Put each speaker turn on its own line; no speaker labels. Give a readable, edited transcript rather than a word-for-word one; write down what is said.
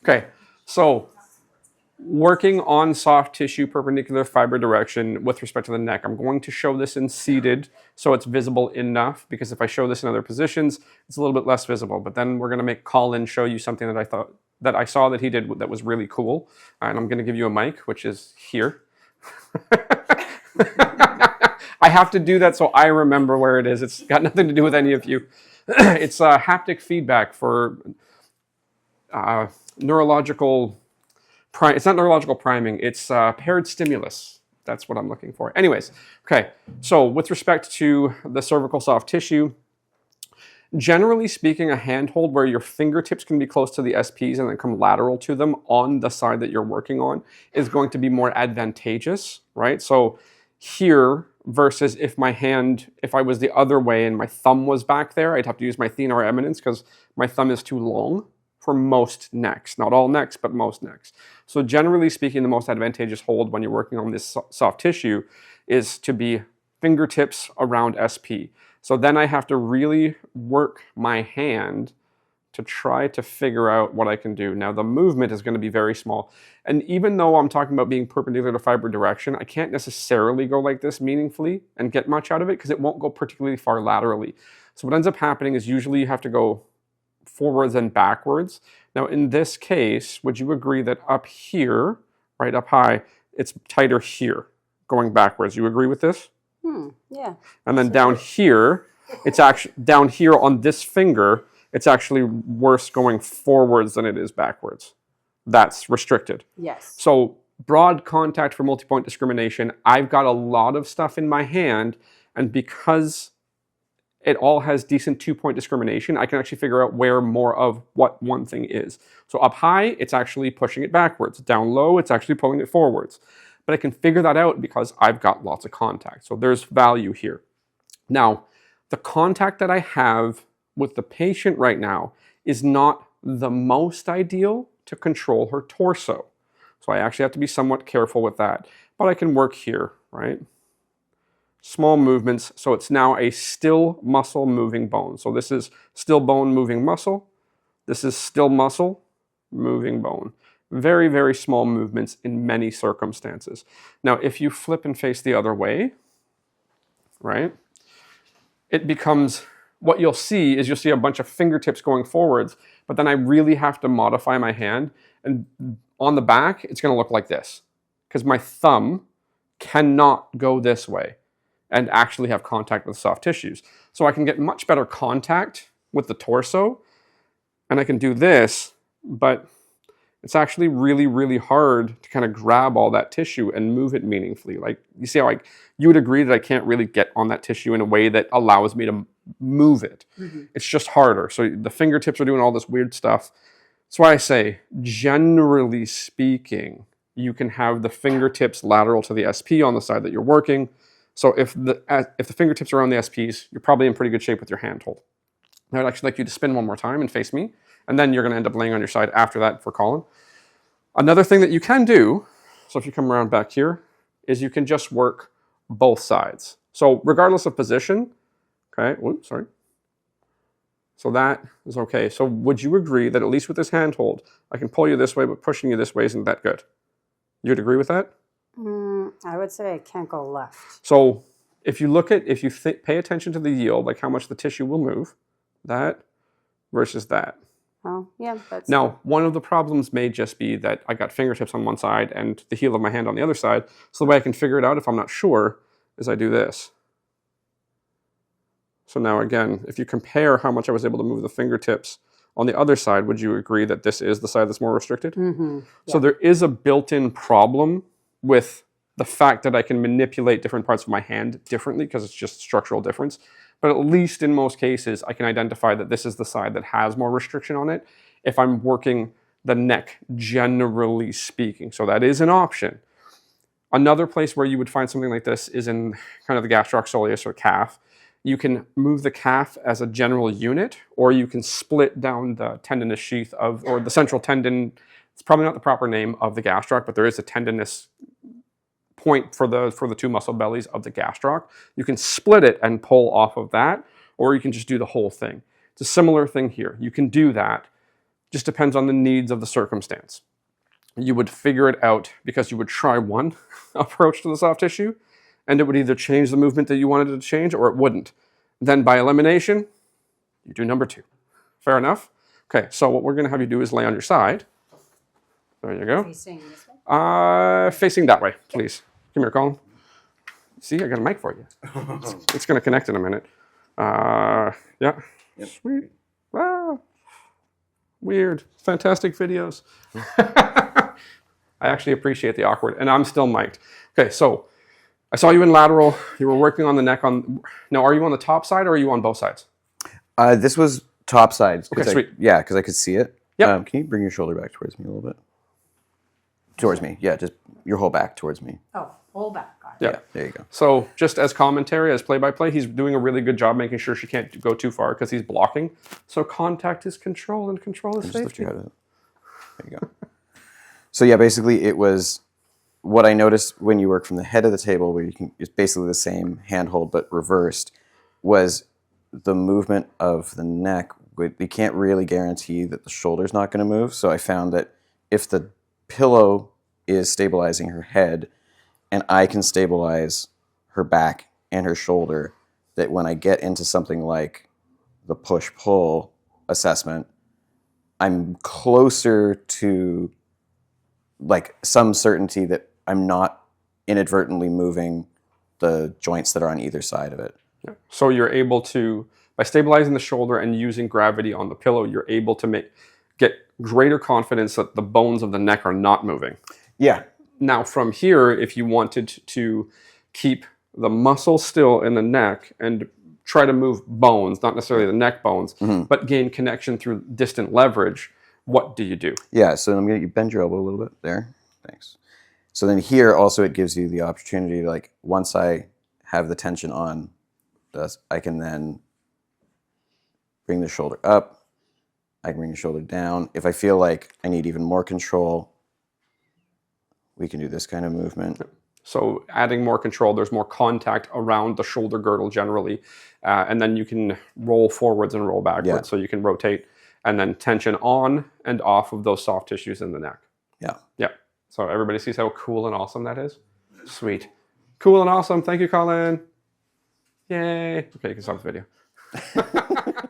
Okay, so working on soft tissue perpendicular fiber direction with respect to the neck. I'm going to show this in seated so it's visible enough, because if I show this in other positions, it's a little bit less visible. But then we're going to make Colin show you something that I saw that he did that was really cool. And I'm going to give you a mic, which is here. I have to do that so I remember where it is. It's got nothing to do with any of you. It's haptic feedback for neurological. It's not neurological priming, it's paired stimulus. That's what I'm looking for. Anyways, okay, so with respect to the cervical soft tissue, generally speaking, a handhold where your fingertips can be close to the SPs and then come lateral to them on the side that you're working on is going to be more advantageous, right? So here versus if I was the other way and my thumb was back there, I'd have to use my thenar eminence because my thumb is too long for most necks. Not all necks, but most necks. So generally speaking, the most advantageous hold when you're working on this soft tissue is to be fingertips around SP. So then I have to really work my hand to try to figure out what I can do. Now the movement is going to be very small. And even though I'm talking about being perpendicular to fiber direction, I can't necessarily go like this meaningfully and get much out of it because it won't go particularly far laterally. So what ends up happening is usually you have to go forwards and backwards. Now in this case, would you agree that up here, right up high, it's tighter here, going backwards? You agree with this?
Yeah.
And then down here, it's actually, down here on this finger, it's actually worse going forwards than it is backwards. That's restricted.
Yes.
So broad contact for multi-point discrimination, I've got a lot of stuff in my hand, and because it all has decent 2-point discrimination, I can actually figure out where more of what one thing is. So up high, it's actually pushing it backwards. Down low, it's actually pulling it forwards. But I can figure that out because I've got lots of contact. So there's value here. Now, the contact that I have with the patient right now is not the most ideal to control her torso. So I actually have to be somewhat careful with that. But I can work here, right? Small movements, so it's now a still muscle moving bone. So this is still bone moving muscle. This is still muscle moving bone. Very, very small movements in many circumstances. Now, if you flip and face the other way, right, it becomes, what you'll see is you'll see a bunch of fingertips going forwards, but then I really have to modify my hand, and on the back, it's going to look like this, because my thumb cannot go this way and actually have contact with soft tissues. So I can get much better contact with the torso, and I can do this, but it's actually really, really hard to kind of grab all that tissue and move it meaningfully. Like, you see how you would agree that I can't really get on that tissue in a way that allows me to move it. It's just harder. So the fingertips are doing all this weird stuff. That's why I say, generally speaking, you can have the fingertips lateral to the SP on the side that you're working. So if the fingertips are on the SPs, you're probably in pretty good shape with your handhold. Now I'd actually like you to spin one more time and face me, and then you're going to end up laying on your side after that for Colin. Another thing that you can do, so if you come around back here, is you can just work both sides. So regardless of position, okay, whoops, sorry. So that is okay. So would you agree that at least with this handhold, I can pull you this way, but pushing you this way isn't that good? You'd agree with that?
I would say I can't go left.
So if you look at, pay attention to the yield, like how much the tissue will move, that versus that.
Oh, yeah. That's
now, one of the problems may just be that I got fingertips on one side and the heel of my hand on the other side. So the way I can figure it out if I'm not sure is I do this. So now again, if you compare how much I was able to move the fingertips on the other side, would you agree that this is the side that's more restricted?
Yeah.
So there is a built-in problem with the fact that I can manipulate different parts of my hand differently because it's just structural difference. But at least in most cases, I can identify that this is the side that has more restriction on it if I'm working the neck, generally speaking. So that is an option. Another place where you would find something like this is in kind of the gastroc-soleus or calf. You can move the calf as a general unit, or you can split down the tendinous sheath or the central tendon. It's probably not the proper name of the gastroc, but there is a tendinous point for the two muscle bellies of the gastroc. You can split it and pull off of that, or you can just do the whole thing. It's a similar thing here. You can do that. Just depends on the needs of the circumstance. You would figure it out because you would try one approach to the soft tissue, and it would either change the movement that you wanted it to change or it wouldn't. Then by elimination, you do number 2. Fair enough? Okay, so what we're going to have you do is lay on your side. There you go.
Facing this way?
Facing that way, please. Come here, Colin. See, I got a mic for you. It's going to connect in a minute. Yeah. Yep. Sweet. Ah. Weird. Fantastic videos. I actually appreciate the awkward, and I'm still mic'd. Okay, so I saw you in lateral. You were working on the neck. Now, are you on the top side or are you on both sides?
This was top sides.
Okay, sweet.
Yeah, because I could see it.
Yep.
Can you bring your shoulder back towards me a little bit? Towards me. Yeah, just your whole back towards me.
Oh, hold back. Got it.
Yeah.
Yeah, there you go.
So just as commentary, as play-by-play, he's doing a really good job making sure she can't go too far because he's blocking. So contact is control and control is
Just lift
safety.
your head up. There you go. So yeah, basically it was what I noticed when you work from the head of the table, where it's basically the same handhold but reversed, was the movement of the neck. We can't really guarantee that the shoulder's not going to move. So I found that if the pillow is stabilizing her head and I can stabilize her back and her shoulder, that when I get into something like the push-pull assessment, I'm closer to like some certainty that I'm not inadvertently moving the joints that are on either side of it.
Yeah. So you're able to, by stabilizing the shoulder and using gravity on the pillow, you're able to get greater confidence that the bones of the neck are not moving.
Yeah.
Now from here, if you wanted to keep the muscle still in the neck and try to move bones, not necessarily the neck bones, but gain connection through distant leverage, what do you do?
Yeah, so I'm going to bend your elbow a little bit there. Thanks. So then here also it gives you the opportunity, like once I have the tension on this, I can then bring the shoulder up. I can bring the shoulder down. If I feel like I need even more control, we can do this kind of movement.
So adding more control, there's more contact around the shoulder girdle generally, and then you can roll forwards and roll backwards.
Yeah.
So you can rotate and then tension on and off of those soft tissues in the neck.
Yeah.
Yeah. So everybody sees how cool and awesome that is? Sweet. Cool and awesome. Thank you, Colin. Yay. Okay, you can stop the video.